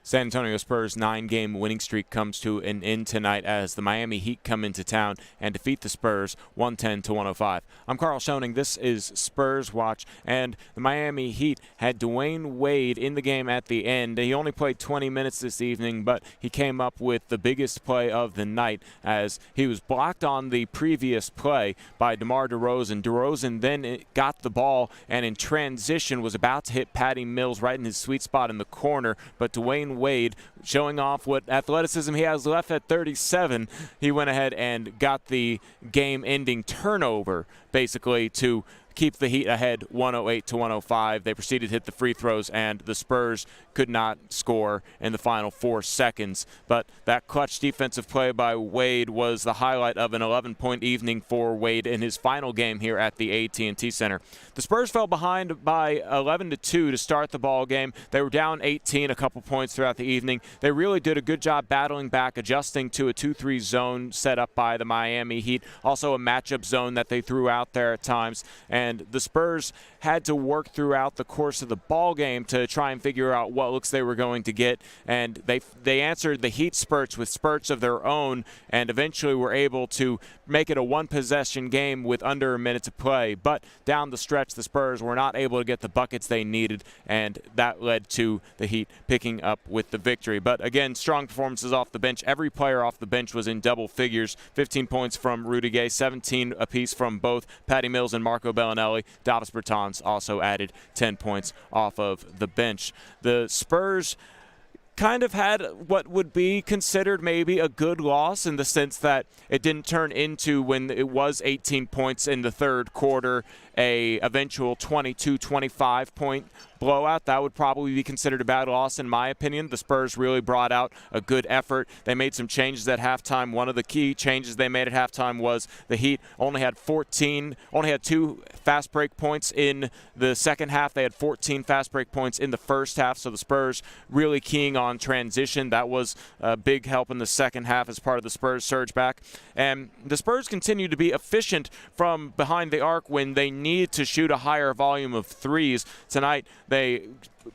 San Antonio Spurs' 9-game winning streak comes to an end tonight as the Miami Heat come into town and defeat the Spurs 110-105. I'm Karl Schoening. This is Spurs Watch, and the Miami Heat had Dwayne Wade in the game at the end. He only played 20 minutes this evening, but he came up with the biggest play of the night as he was blocked on the previous play by DeMar DeRozan. DeRozan then got the ball and in transition was about to hit Patty Mills right in his sweet spot in the corner, but Dwayne Wade, showing off what athleticism he has left at 37, he went ahead and got the game-ending turnover, basically, to keep the Heat ahead 108-105. They proceeded to hit the free throws, and the Spurs could not score in the final 4 seconds. But that clutch defensive play by Wade was the highlight of an 11-point evening for Wade in his final game here at the AT&T Center. The Spurs fell behind by 11-2 to start the ball game. They were down 18 a couple points throughout the evening. They really did a good job battling back, adjusting to a 2-3 zone set up by the Miami Heat, also a matchup zone that they threw out there at times. And the Spurs had to work throughout the course of the ball game to try and figure out what looks they were going to get, and they answered the Heat spurts with spurts of their own, and eventually were able to make it a one-possession game with under a minute to play. But down the stretch, the Spurs were not able to get the buckets they needed, and that led to the Heat picking up with the victory. But again, strong performances off the bench. Every player off the bench was in double figures. 15 points from Rudy Gay, 17 apiece from both Patty Mills and Marco Bellinelli. Davis Bertans also added 10 points off of the bench. The Spurs kind of had what would be considered maybe a good loss in the sense that it didn't turn into, when it was 18 points in the third quarter, a eventual 22-25 point blowout. That would probably be considered a bad loss in my opinion. The Spurs really brought out a good effort. They made some changes at halftime. One of the key changes they made at halftime was the Heat only had 2 fast break points in the second half. They had 14 fast break points in the first half, so the Spurs really keying on transition. That was a big help in the second half as part of the Spurs surge back. And the Spurs continue to be efficient from behind the arc when they need to shoot a higher volume of threes. Tonight, they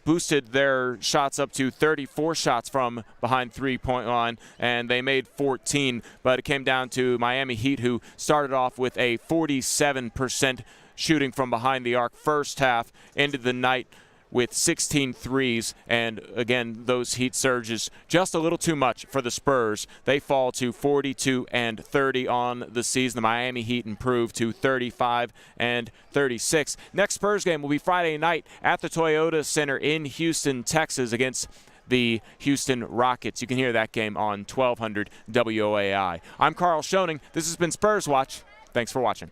boosted their shots up to 34 shots from behind three-point line, and they made 14. But it came down to Miami Heat, who started off with a 47% shooting from behind the arc first half, ended the night with 16 threes, and again, those Heat surges just a little too much for the Spurs. They fall to 42-30 on the season. The Miami Heat improved to 35-36. Next Spurs game will be Friday night at the Toyota Center in Houston, Texas, against the Houston Rockets. You can hear that game on 1200 WOAI. I'm Karl Schoening. This has been Spurs Watch. Thanks for watching.